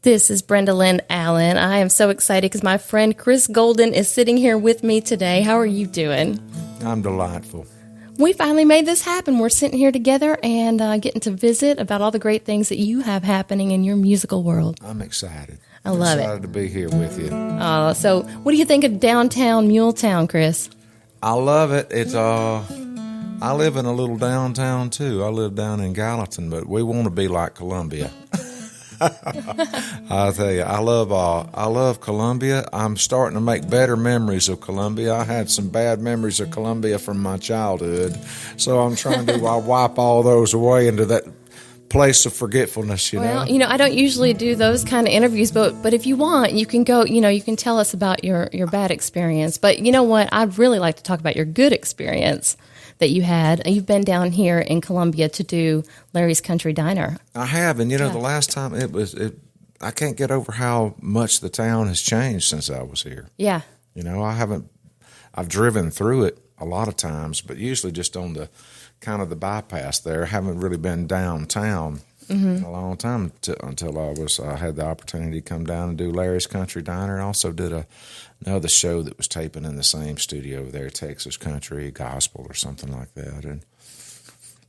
This is Brenda Lynn Allen. I am so excited because my friend Chris Golden is sitting here with me today. How are you doing? I'm delightful. We finally made this happen. We're sitting here together and getting to visit about all the great things that you have happening in your musical world. I'm excited. I love it. Excited to be here with you. So what do you think of downtown Muletown, Chris? I love it. It's I live in a little downtown too. I live down in Gallatin, but we want to be like Columbia. I'll tell you, I love Columbia. I'm starting to make better memories of Columbia. I had some bad memories of Columbia from my childhood, so I'm trying to wipe all those away into that place of forgetfulness. Well, I don't usually do those kind of interviews, but if you want, you can go. You can tell us about your bad experience. But you know what? I'd really like to talk about your good experience that you had. You've been down here in Columbia to do Larry's Country Diner. I have, and the last time I can't get over how much the town has changed since I was here. Yeah. I've driven through it a lot of times, but usually just on the kind of the bypass there. I haven't really been downtown in a long time until I had the opportunity to come down and do Larry's Country Diner. I also did another show that was taping in the same studio there, Texas Country Gospel or something like that.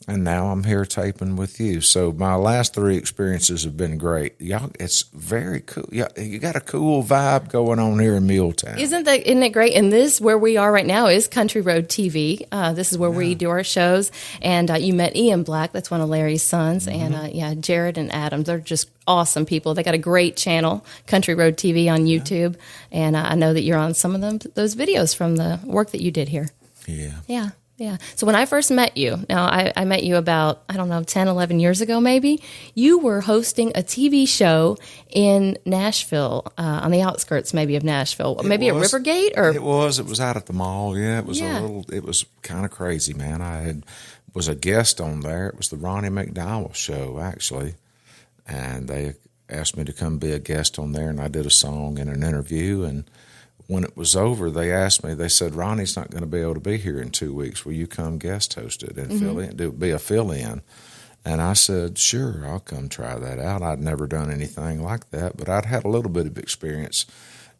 And now I'm here taping with you. So my last three experiences have been great. Y'all, it's very cool. Yeah, you got a cool vibe going on here in Muletown. Isn't it great? And this, where we are right now, is Country Road TV. This is where we do our shows. And you met Ian Black. That's one of Larry's sons. And Jared and Adam. They're just awesome people. They got a great channel, Country Road TV on YouTube. And I know that you're on some of those videos from the work that you did here. Yeah. Yeah. So when I first met you, now I met you about, 10, 11 years ago maybe, you were hosting a TV show in Nashville, on the outskirts maybe of Nashville. Maybe at Rivergate? Or It was out at the mall, yeah. It was kind of crazy, man. I was a guest on there. It was the Ronnie McDowell show, actually. And they asked me to come be a guest on there, and I did a song and an interview, and when it was over, they said, Ronnie's not going to be able to be here in 2 weeks. Will you come guest host it and fill in, be a fill-in? And I said, sure, I'll come try that out. I'd never done anything like that, but I'd had a little bit of experience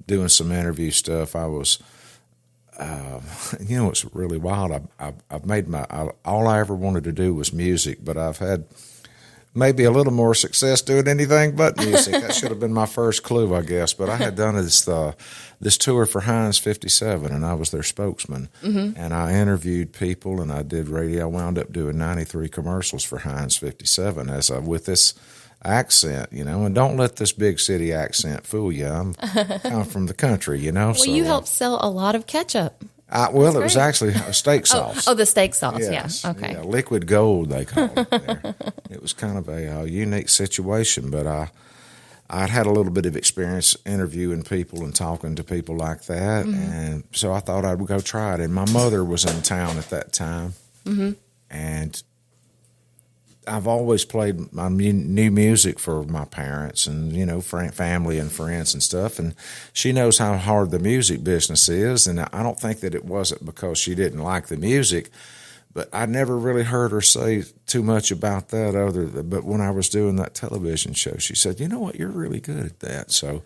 doing some interview stuff. I was, it's really wild. I've made all I ever wanted to do was music, but I've had maybe a little more success doing anything but music. That should have been my first clue, I guess. But I had done this tour for Heinz 57, and I was their spokesman. And I interviewed people, and I did radio. I wound up doing 93 commercials for Heinz 57 with this accent, and don't let this big city accent fool you. I'm kind of from the country, Well, so, you helped sell a lot of ketchup. It was actually a steak sauce. Oh, the steak sauce, yes. Yeah. Okay. Yeah, liquid gold, they call it there. It was kind of a unique situation, but I'd had a little bit of experience interviewing people and talking to people like that, and so I thought I would go try it. And my mother was in town at that time, and I've always played my new music for my parents and, family and friends and stuff. And she knows how hard the music business is. And I don't think that it wasn't because she didn't like the music, but I never really heard her say too much about that but when I was doing that television show, she said, you know what, you're really good at that. So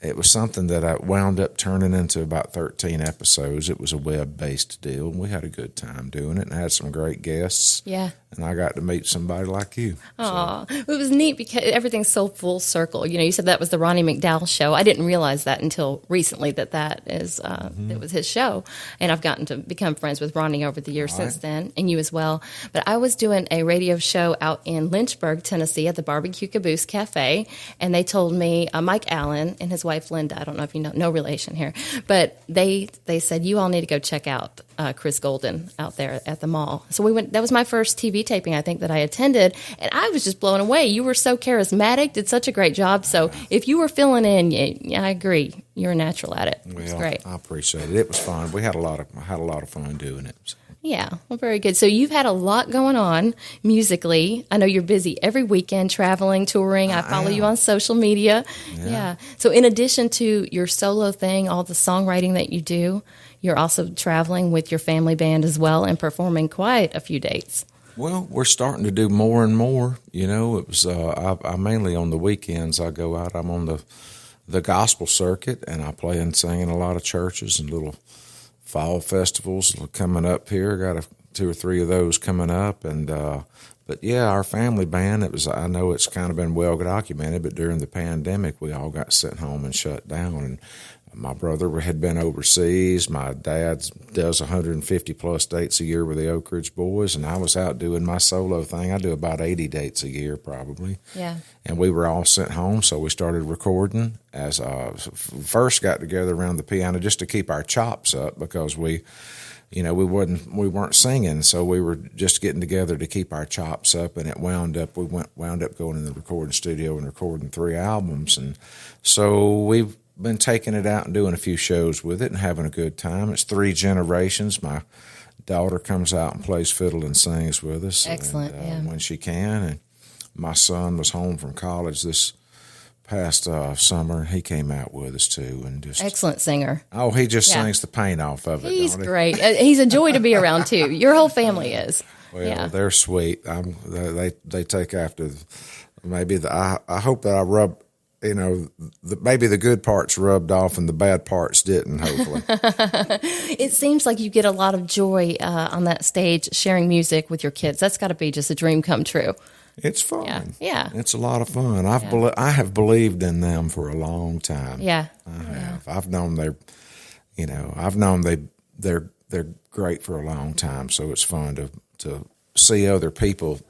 it was something that I wound up turning into about 13 episodes. It was a web-based deal, and we had a good time doing it and had some great guests. Yeah. And I got to meet somebody like you. Oh, so. It was neat because everything's so full circle. You said that was the Ronnie McDowell show. I didn't realize that until recently that it was his show. And I've gotten to become friends with Ronnie over the years since then, and you as well. But I was doing a radio show out in Lynchburg, Tennessee at the Barbecue Caboose Cafe, and they told me, Mike Allen and his wife Linda, I don't know if you know, no relation here, but they said, you all need to go check out Chris Golden out there at the mall. So we went. That was my first TV taping, I think, that I attended, and I was just blown away. You were so charismatic, did such a great job. So if you were filling in, I agree, you're a natural at it. It was great. I appreciate it. It was fun. I had a lot of fun doing it. So. Yeah, well, very good. So you've had a lot going on musically. I know you're busy every weekend, traveling, touring. I follow you on social media. Yeah. So in addition to your solo thing, all the songwriting that you do, you're also traveling with your family band as well and performing quite a few dates. Well, we're starting to do more and more. You know, it was I mainly on the weekends I go out. I'm on the gospel circuit, and I play and sing in a lot of churches and little fall festivals coming up here. Got 2 or 3 of those coming up, and but yeah, our family band. It was. I know it's kind of been well documented, but during the pandemic, we all got sent home and shut down. And my brother had been overseas. My dad does 150 plus dates a year with the Oak Ridge Boys, and I was out doing my solo thing. I do about 80 dates a year probably. Yeah. And we were all sent home, so we started recording. As first got together around the piano just to keep our chops up, because we weren't singing, so we were just getting together to keep our chops up, and we wound up going in the recording studio and recording 3 albums, and so we've been taking it out and doing a few shows with it and having a good time. It's 3 generations. My daughter comes out and plays fiddle and sings with us. Excellent, when she can. And my son was home from college this past summer. He came out with us too, and just excellent singer. Oh, he just sings the paint off of it. He's great. He's a joy to be around too. Your whole family is. Well, they're sweet. They take after. I hope that I rub. Maybe the good parts rubbed off and the bad parts didn't, hopefully. It seems like you get a lot of joy on that stage sharing music with your kids. That's got to be just a dream come true. It's fun. Yeah. It's a lot of fun. I have believed in them for a long time. Yeah. I have. I've known they're great for a long time, so it's fun to see other people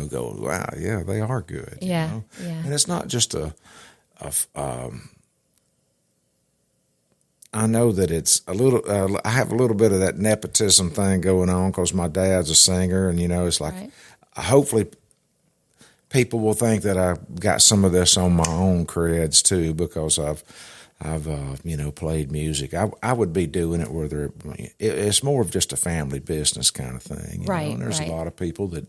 go, wow, yeah, they are good. Yeah. And it's not just I know that it's a little, I have a little bit of that nepotism thing going on because my dad's a singer, and, it's like, hopefully people will think that I've got some of this on my own creds too, because I've played music. I would be doing it whether it's more of just a family business kind of thing. Right. And there's a lot of people that,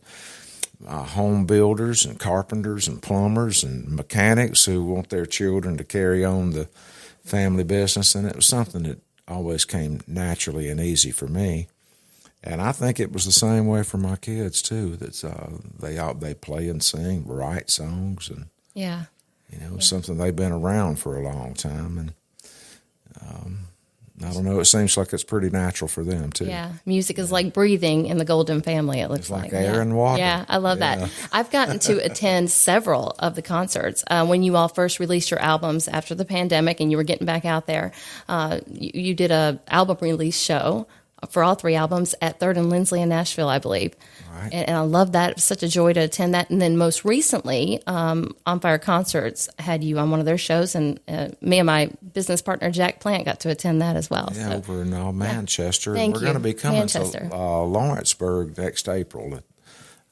home builders and carpenters and plumbers and mechanics who want their children to carry on the family business, and it was something that always came naturally and easy for me. And I think it was the same way for my kids too. That they play and sing, write songs, and something they've been around for a long time, and I don't know. It seems like it's pretty natural for them too. Yeah, music is like breathing in the Golden family. It looks it's like air and water. Yeah, I love that. I've gotten to attend several of the concerts. When you all first released your albums after the pandemic, and you were getting back out there, you did a album release show for all 3 albums at 3rd and Lindsley in Nashville, I believe. Right. And I love that. It was such a joy to attend that. And then most recently, On Fire Concerts had you on one of their shows, and me and my business partner, Jack Plant, got to attend that as well. Yeah, over in Manchester. Thank We're you. going to be coming Manchester. to Lawrenceburg next April.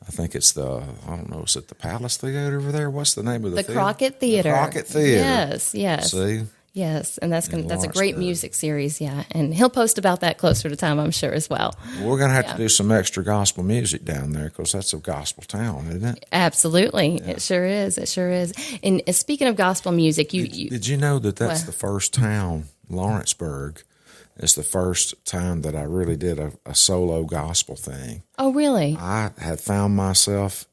I think it's is it the Palace Theater over there? What's the name of the theater? Crockett Theater. The Crockett Theater. Yes. See? Yes, and that's a great music series, and he'll post about that closer to time, I'm sure, as well. We're going to have to do some extra gospel music down there, because that's a gospel town, isn't it? Absolutely, it sure is. It sure is. And speaking of gospel music, did you know that's the first town, Lawrenceburg, is the first time that I really did a solo gospel thing. Oh, really? I had found myself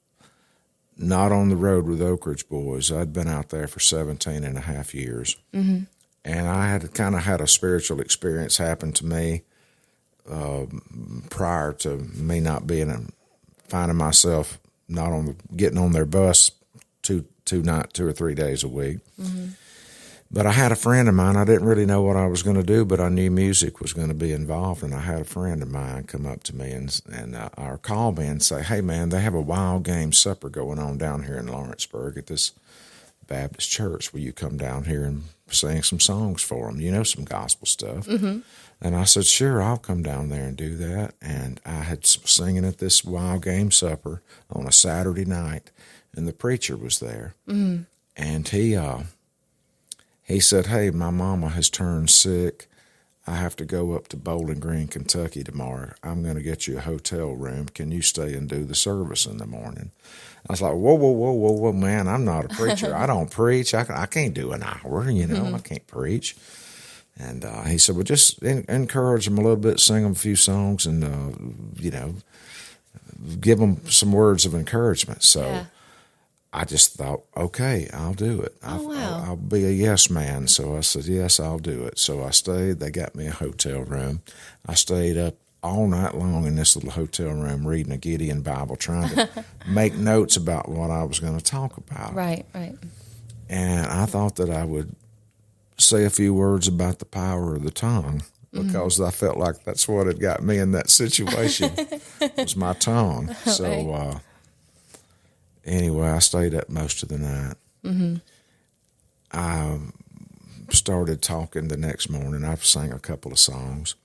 not on the road with Oak Ridge Boys. I'd been out there for 17 and a half years. Mm-hmm. And I had kind of had a spiritual experience happen to me prior to me not finding myself getting on their bus 2 or 3 days a week. Mm-hmm. But I had a friend of mine. I didn't really know what I was going to do, but I knew music was going to be involved. And I had a friend of mine come up to me or call me and say, "Hey, man, they have a wild game supper going on down here in Lawrenceburg at this Baptist church. Will you come down here and sing some songs for them? Some gospel stuff." Mm-hmm. And I said, "Sure, I'll come down there and do that." And I had singing at this wild game supper on a Saturday night, and the preacher was there. Mm-hmm. And he said, "Hey, my mama has turned sick. I have to go up to Bowling Green, Kentucky tomorrow. I'm going to get you a hotel room. Can you stay and do the service in the morning?" I was like, whoa, man, I'm not a preacher. I don't preach. I can't do an hour, I can't preach. And he said, "Well, just encourage them a little bit, sing them a few songs, and, give them some words of encouragement. So Yeah. I just thought, okay, I'll do it. Oh, wow. I'll be a yes man. So I said, yes, I'll do it. So I stayed. They got me a hotel room. I stayed up all night long in this little hotel room reading a Gideon Bible, trying to make notes about what I was going to talk about. Right, right. And I thought that I would say a few words about the power of the tongue, because I felt like that's what had got me in that situation was my tongue. So anyway, I stayed up most of the night. I started talking the next morning. I sang a couple of songs,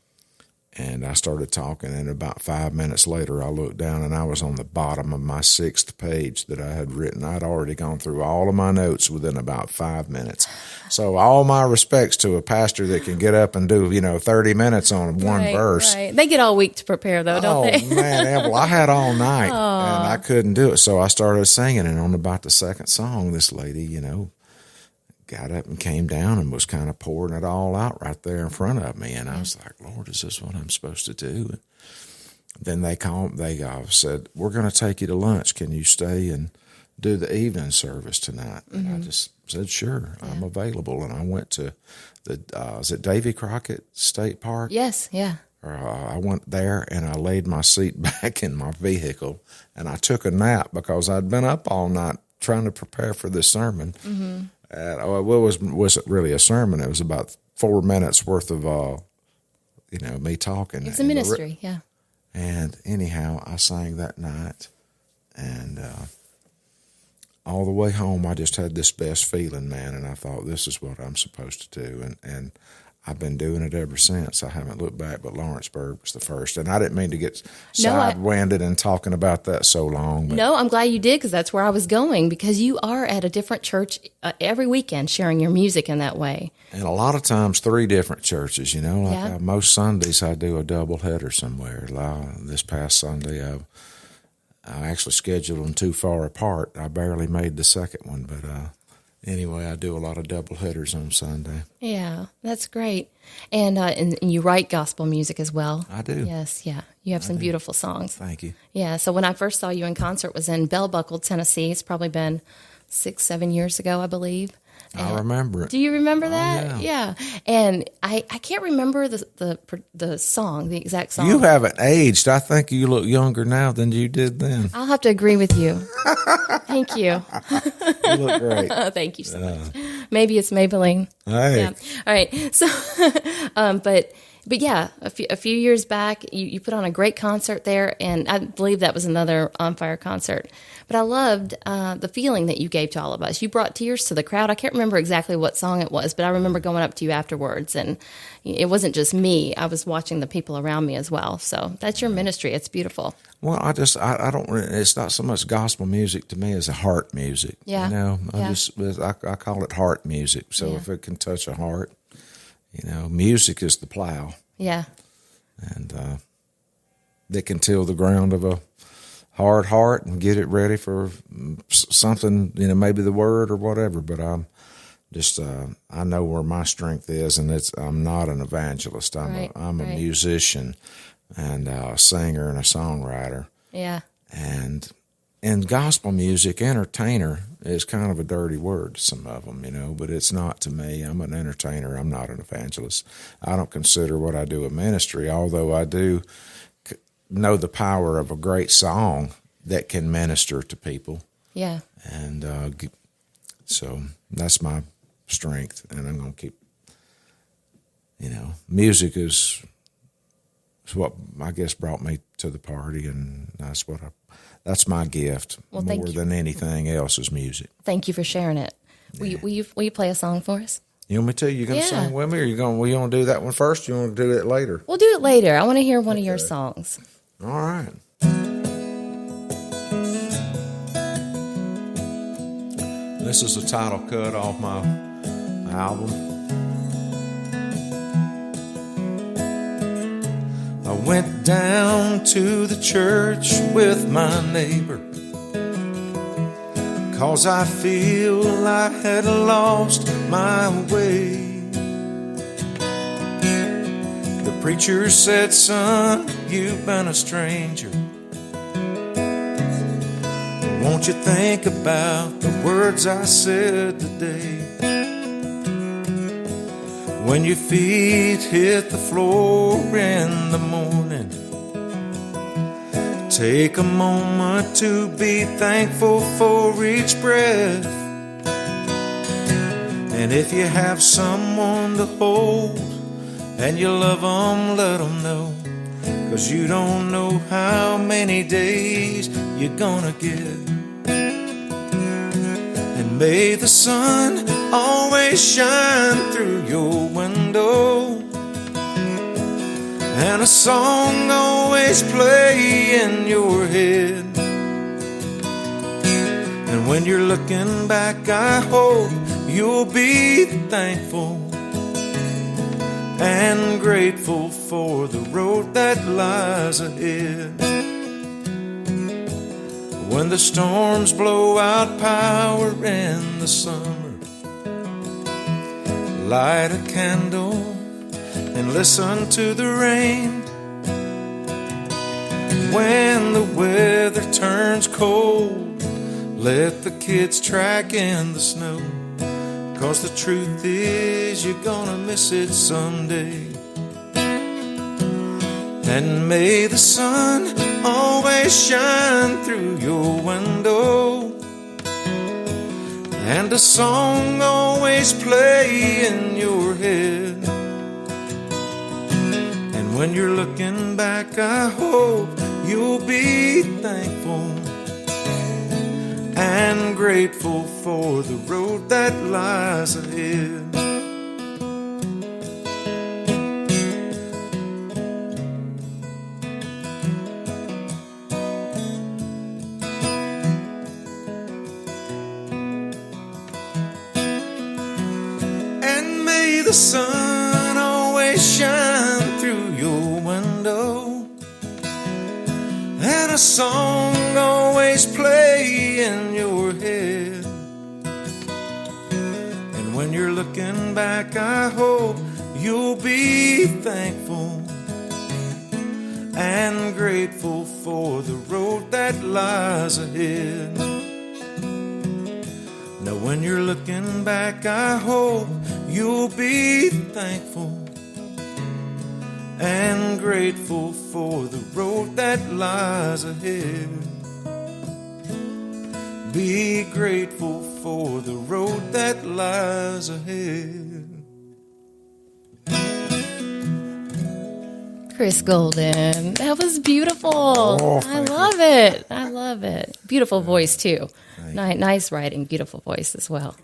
and I started talking, and about 5 minutes later, I looked down, and I was on the bottom of my 6th page that I had written. I'd already gone through all of my notes within about 5 minutes. So all my respects to a pastor that can get up and do, 30 minutes on one verse. Right. They get all week to prepare, though, don't they? Oh, man, well, I had all night, and I couldn't do it. So I started singing, and on about the second song, this lady, got up and came down and was kind of pouring it all out right there in front of me. And I was like, Lord, is this what I'm supposed to do? And then they said, we're going to take you to lunch. Can you stay and do the evening service tonight? And I just said, sure, I'm available. And I went to is it Davy Crockett State Park? Yes, yeah. I went there and I laid my seat back in my vehicle and I took a nap because I'd been up all night trying to prepare for this sermon. Wasn't really a sermon. It was about 4 minutes worth of, me talking. It's a ministry, yeah. And anyhow, I sang that night, and all the way home, I just had this best feeling, man. And I thought, this is what I'm supposed to do, and I've been doing it ever since. I haven't looked back, but Lawrenceburg was the first. And I didn't mean to get sidewinded and talking about that so long. But. No, I'm glad you did, because that's where I was going, because you are at a different church every weekend sharing your music in that way. And a lot of times 3 different churches, most Sundays I do a double header somewhere. This past Sunday I actually scheduled them too far apart. I barely made the second one, but anyway, I do a lot of double headers on Sunday. Yeah, that's great. And you write gospel music as well. I do. Yes, yeah. You have some beautiful songs. Thank you. Yeah, so when I first saw you in concert was in Bell Buckle, Tennessee. It's probably been 6-7 years ago, I believe. I remember it. Do you remember that? Yeah. And I can't remember the song, the exact song. You haven't aged. I think you look younger now than you did then. I'll have to agree with you. Thank you. You look great. Oh, thank you so much. Maybe it's Maybelline. Hey. Yeah. All right. So, but yeah, a few years back, you put on a great concert there, and I believe that was another On Fire concert. But I loved the feeling that you gave to all of us. You brought tears to the crowd. I can't remember exactly what song it was, but I remember going up to you afterwards, and it wasn't just me. I was watching the people around me as well. So that's your ministry. It's beautiful. Well, I don't. It's not so much gospel music to me as a heart music. Yeah. I call it heart music. So if it can touch a heart, music is the plow. Yeah. And that can till the ground of a hard heart and get it ready for something, maybe the word or whatever. But I'm just, I know where my strength is, and I'm not an evangelist. I'm a musician and a singer and a songwriter. Yeah. And in gospel music, entertainer is kind of a dirty word to some of them, but it's not to me. I'm an entertainer. I'm not an evangelist. I don't consider what I do a ministry, although I do know the power of a great song that can minister to people. Yeah. And so that's my strength, and I'm going to keep, music is what I guess brought me to the party, and that's my gift more than anything else is music. Thank you for sharing it. Yeah. Will you play a song for us? You want me to? You going to sing with me, or you want to do that one first? You want to do it later? We'll do it later. I want to hear one of your songs. All right. This is a title cut off my album. I went down to the church with my neighbor, 'cause I feel I had lost my way. The preacher said, son, you've been a stranger Won't you think about the words I said today? When your feet hit the floor in the morning, take a moment to be thankful for each breath. And if you have someone to hold and you love them, let them know. 'Cause you don't know how many days you're gonna get. And may the sun always shine through your window, and a song always play in your head. And when you're looking back, I hope you'll be thankful and grateful for the road that lies ahead. When the storms blow out power in the summer, light a candle and listen to the rain. When the weather turns cold, let the kids track in the snow. 'Cause the truth is you're gonna miss it someday. And may the sun always shine through your window, and a song always play in your head. And when you're looking back, I hope you'll be thankful and grateful for the road that lies ahead. And may the sun always shine through your window, and a song always play in your head. And when you're looking back, I hope you'll be thankful and grateful for the road that lies ahead. Now when you're looking back, I hope you'll be thankful and grateful for the road that lies ahead. Be grateful for the road that lies ahead. Chris Golden, that was beautiful. Oh, I love it. I love it. Beautiful voice too. Nice writing, beautiful voice as well.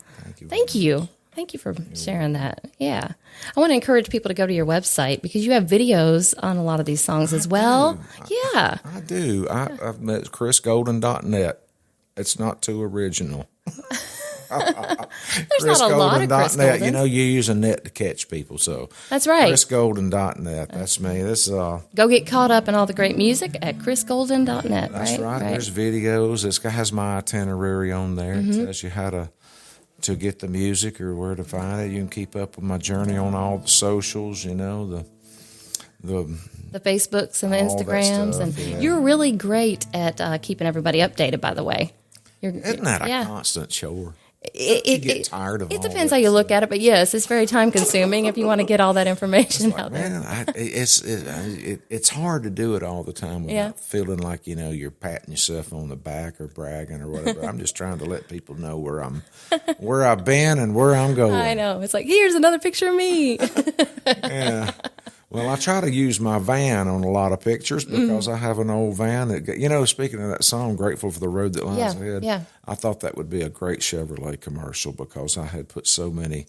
Thank you. Thank you for sharing that. Yeah. I want to encourage people to go to your website because you have videos on a lot of these songs as well. Yeah. I do. I've met chrisgolden.net. It's not too original. There's not a lot of Chris Golden. You know, you use a net to catch people, so that's right. chrisgolden.net. That's me. This go get caught up in all the great music at chrisgolden.net. That's right. There's videos. This guy has my itinerary on there. It tells you how to get the music or where to find it. You can keep up with my journey on all the socials. You know, the Facebooks and the Instagrams, and you're really great at keeping everybody updated. By the way, isn't that a constant chore? You get tired of it. It depends how you look at it, but yes, it's very time consuming if you want to get all that information out there. Man, it's hard to do it all the time without feeling like you're patting yourself on the back or bragging or whatever. I'm just trying to let people know where I've been and where I'm going. I know. It's like, here's another picture of me. Yeah. Well, I try to use my van on a lot of pictures because I have an old van that, speaking of that song, Grateful for the Road That Lies Ahead, I thought that would be a great Chevrolet commercial because I had put so many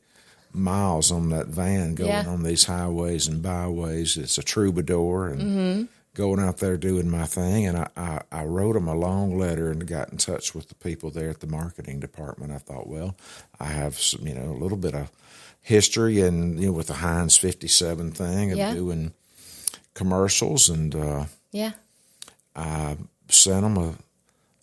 miles on that van going on these highways and byways. It's a troubadour and going out there doing my thing. And I wrote them a long letter and got in touch with the people there at the marketing department. I thought, well, I have some, a little bit of history and with the Heinz 57 thing of doing commercials, and I sent them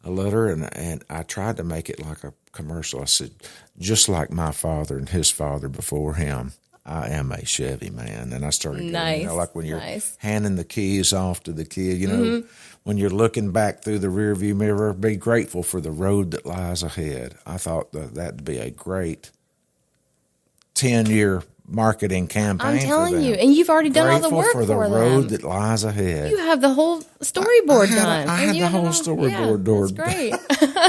a letter and I tried to make it like a commercial. I said, just like my father and his father before him. I am a Chevy man. And I started going, Nice. like when you're Nice. handing the keys off to the kid, when you're looking back through the rearview mirror, be grateful for the road that lies ahead. I thought that'd be a great 10-year marketing campaign. I'm telling for them. you, and you've already done all the work for the for road them. that lies ahead. You have the whole storyboard done. I had the whole storyboard yeah, done. That's great.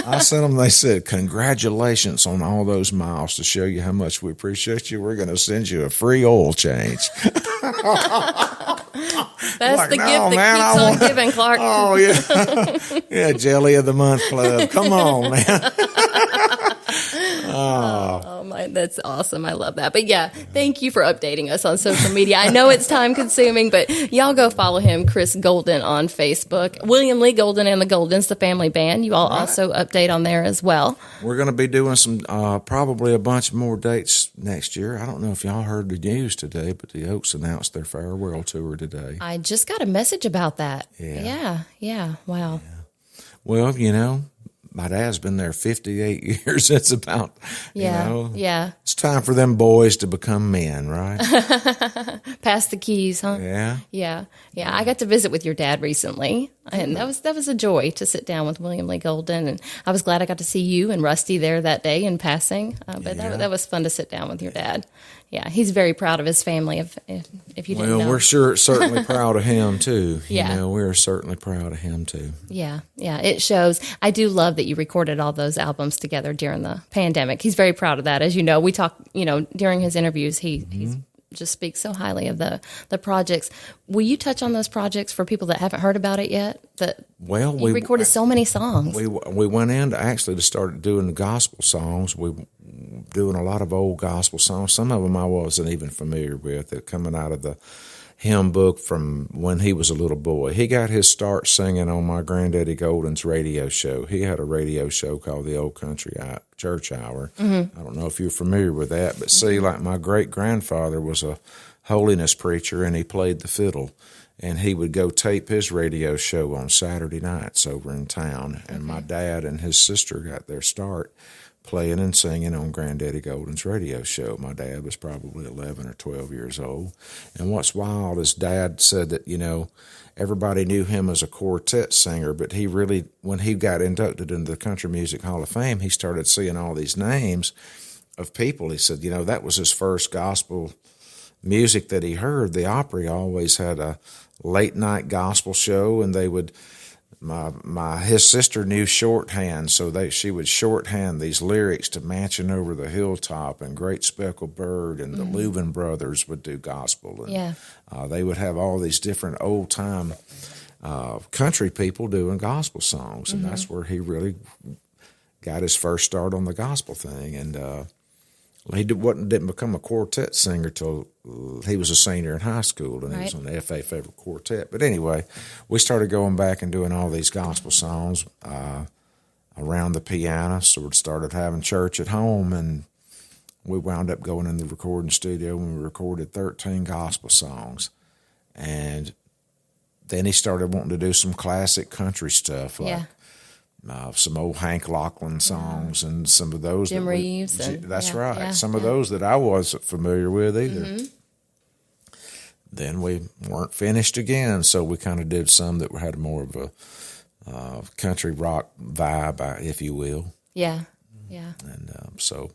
I sent them, they said, congratulations on all those miles to show you how much we appreciate you. We're going to send you a free oil change. That's like, the no, gift man, that keeps on giving, Clark. Oh, yeah. Yeah, Jelly of the Month Club. Come on, man. Oh my, that's awesome. I love that. But yeah, thank you for updating us on social media. I know it's time consuming, but y'all go follow him, Chris Golden, on Facebook. William Lee Golden and the Goldens, the family band. You all also update on there as well. We're going to be doing some, probably a bunch more dates next year. I don't know if y'all heard the news today, but the Oaks announced their farewell tour today. I just got a message about that. Yeah. Yeah. Wow. Well, my dad's been there 58 years. It's about, Yeah. it's time for them boys to become men, right? Pass the keys, huh? Yeah. Yeah. I got to visit with your dad recently, and that was a joy to sit down with William Lee Golden, and I was glad I got to see you and Rusty there that day in passing. But that was fun to sit down with your dad. Yeah, he's very proud of his family. If you didn't know, Well, we're certainly proud of him too. Yeah. We're certainly proud of him too. Yeah, it shows. I do love that you recorded all those albums together during the pandemic. He's very proud of that. As you know, we talk, during his interviews, he just speaks so highly of the projects. Will you touch on those projects for people that haven't heard about it yet? We recorded so many songs. We went in to start doing the gospel songs. We doing a lot of old gospel songs. Some of them I wasn't even familiar with. They're coming out of the hymn book from when he was a little boy. He got his start singing on my granddaddy Golden's radio show. He had a radio show called the Old Country Church Hour. Mm-hmm. I don't know if you're familiar with that, but see, like my great-grandfather was a holiness preacher, and he played the fiddle. And he would go tape his radio show on Saturday nights over in town. And my dad and his sister got their start playing and singing on Granddaddy Golden's radio show. My dad was probably 11 or 12 years old. And what's wild is Dad said that, everybody knew him as a quartet singer, but he really, when he got inducted into the Country Music Hall of Fame, he started seeing all these names of people. He said, that was his first gospel music that he heard. The Opry always had a late night gospel show, and they would, his sister knew shorthand, so she would shorthand these lyrics to Mansion Over the Hilltop and Great Speckled Bird, and the Louvin brothers would do gospel. And, they would have all these different old time country people doing gospel songs, and that's where he really got his first start on the gospel thing. And he didn't become a quartet singer till he was a senior in high school, and he was on the FA Favorite Quartet. But anyway, we started going back and doing all these gospel songs around the piano, so we started having church at home, and we wound up going in the recording studio, and we recorded 13 gospel songs. And then he started wanting to do some classic country stuff, like some old Hank Lachlan songs, and some of those. Jim Reeves. That's right. Some of those that I wasn't familiar with either. Mm-hmm. Then we weren't finished again, so we kind of did some that had more of a country rock vibe, if you will. Yeah. And so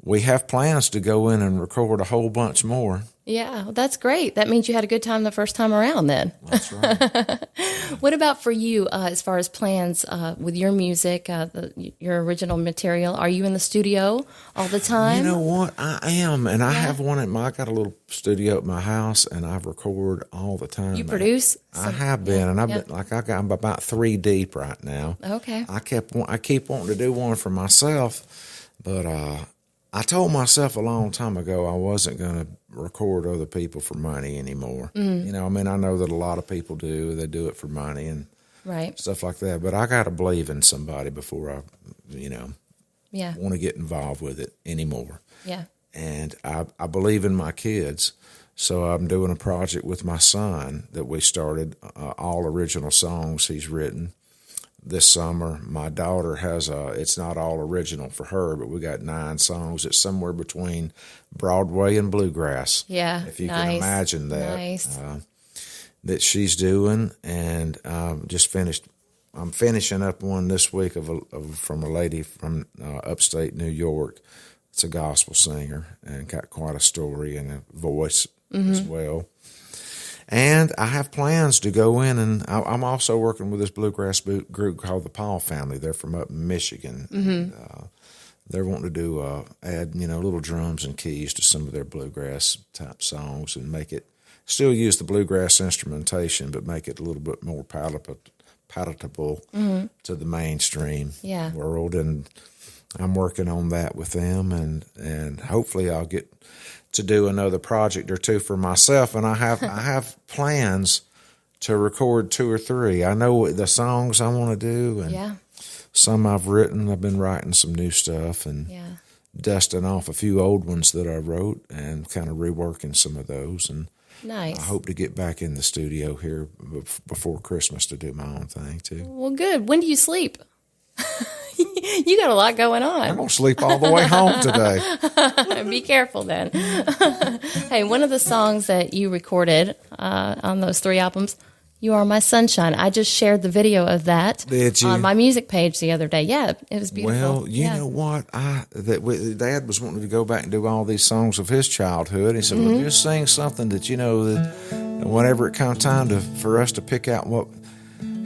we have plans to go in and record a whole bunch more. Yeah, well, that's great. That means you had a good time the first time around then. That's right. What about for you as far as plans with your music, your original material? Are you in the studio all the time? You know what? I am, and I have one I got a little studio at my house, and I record all the time. You produce? I have been, and I've been I'm about 3 deep right now. Okay. I keep wanting to do one for myself, but I told myself a long time ago I wasn't going to record other people for money anymore. Mm-hmm. I know that a lot of people do. They do it for money and stuff like that. But I got to believe in somebody before I, want to get involved with it anymore. Yeah. And I believe in my kids. So I'm doing a project with my son that we started, all original songs he's written. this summer. My daughter has it's not all original for her, but we got 9 songs. It's somewhere between Broadway and bluegrass. Yeah, if you nice. can imagine that. Nice. That she's doing, and just finished. I'm finishing up one this week from a lady from upstate New York. It's a gospel singer and got quite a story and a voice as well. And I have plans to go in, and I'm also working with this bluegrass group called the Paul Family. They're from up in Michigan. And, they're wanting to do add little drums and keys to some of their bluegrass type songs and make it still use the bluegrass instrumentation, but make it a little bit more palatable to the mainstream world. And I'm working on that with them, and hopefully I'll get to do another project or two for myself. And I have plans to record 2 or 3. I know the songs I want to do, and some I've written. I've been writing some new stuff and dusting off a few old ones that I wrote and kind of reworking some of those. And nice. I hope to get back in the studio here before Christmas to do my own thing too. Well, good. When do you sleep? You got a lot going on. I'm going to sleep all the way home today. Be careful then. Hey, one of the songs that you recorded on those 3 albums, You Are My Sunshine. I just shared the video of that on my music page the other day. Yeah, it was beautiful. Well, you know what? Dad was wanting to go back and do all these songs of his childhood. He said, well, just sing something that, that whenever it comes time for us to pick out what...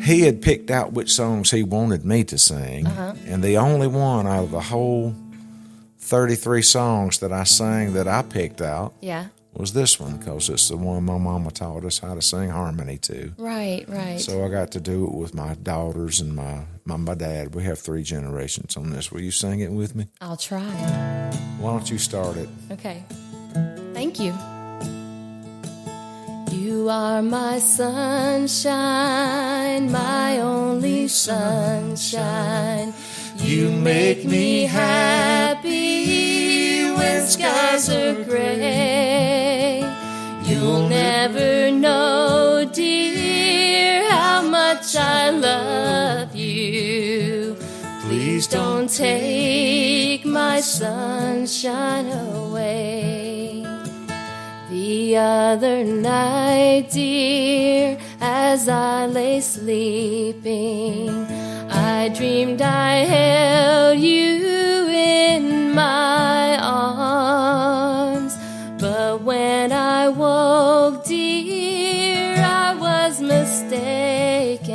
He had picked out which songs he wanted me to sing, and the only one out of the whole 33 songs that I sang that I picked out was this one, because it's the one my mama taught us how to sing harmony to. Right. So I got to do it with my daughters and my dad. We have 3 generations on this. Will you sing it with me? I'll try. Why don't you start it? Okay. Thank you. You are my sunshine, my only sunshine. You make me happy when skies are gray. You'll never know, dear, how much I love you. Please don't take my sunshine away. The other night, dear, as I lay sleeping, I dreamed I held you in my arms. But when I woke, dear, I was mistaken.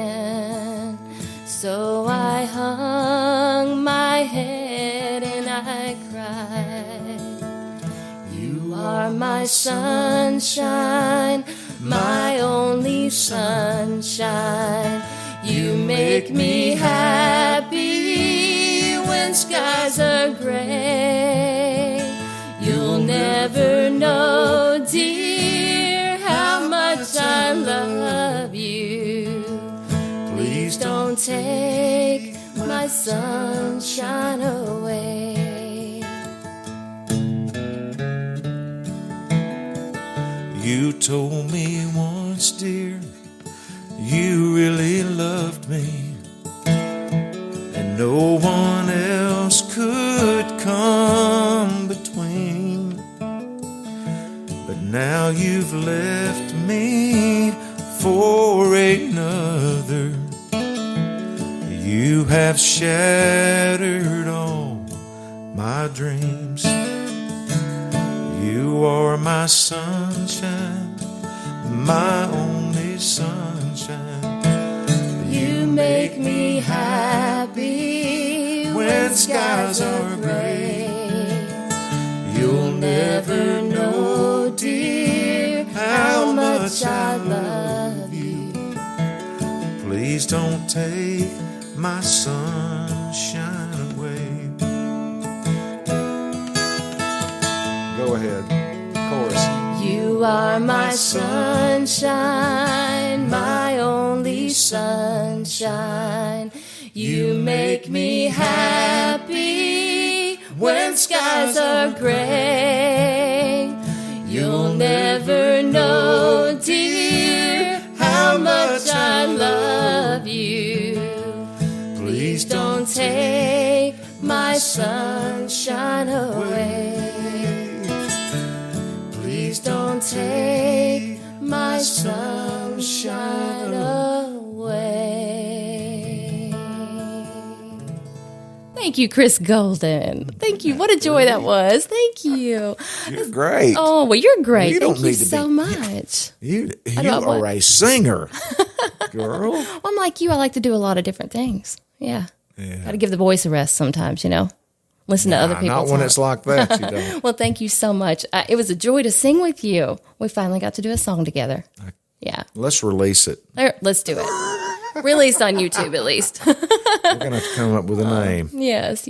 So I hung my head and I cried. You are my sunshine, my only sunshine. You make me happy when skies are gray. You'll never know, dear, how much I love you. Please don't take my sunshine away. You told me once, dear, you really loved me, and no one else could come between. But now you've left me for another. You have shattered all my dreams. You are my sunshine, my only sunshine. You make me happy when skies are gray. You'll never know, dear, how much I love you. Please don't take my sunshine away. Go ahead. Chorus. You are my sunshine, my only sunshine. You make me happy when skies are gray. You'll never know, dear, how much I love you. my sunshine away. Please don't take my sunshine away. Thank you, Chris Golden. Thank you. What a joy that was. Thank you. You're great. Oh, well, you're great. You don't Thank you need to so be- much. You are a singer, girl. Well, I'm like you. I like to do a lot of different things. Yeah. Got to give the voice a rest sometimes, Listen to other people Not when talk. it's like that, you don't. Well, thank you so much. It was a joy to sing with you. We finally got to do a song together. Yeah. Let's release it. Let's do it. Released on YouTube, at least. We're going to have to come up with a name. Yes.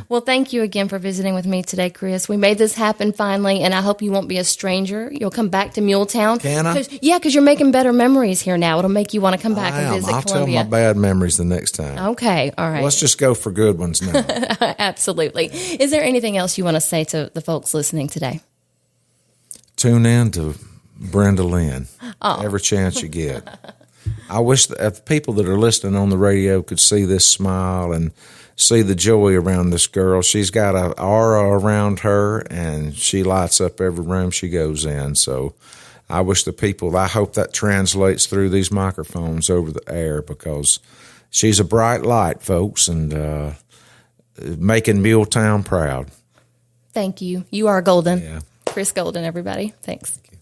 Well, thank you again for visiting with me today, Chris. We made this happen finally, and I hope you won't be a stranger. You'll come back to Muletown. Can I? Yeah, because you're making better memories here now. It'll make you want to come back and visit I'll Columbia. tell my bad memories the next time. Okay, all right. Let's just go for good ones now. Absolutely. Is there anything else you want to say to the folks listening today? Tune in to Brenda Lynn every chance you get. I wish that people that are listening on the radio could see this smile and see the joy around this girl. She's got an aura around her, and she lights up every room she goes in. So I hope that translates through these microphones over the air, because she's a bright light, folks, and making Muletown proud. Thank you. You are golden. Yeah. Chris Golden, everybody. Thanks. Thank you.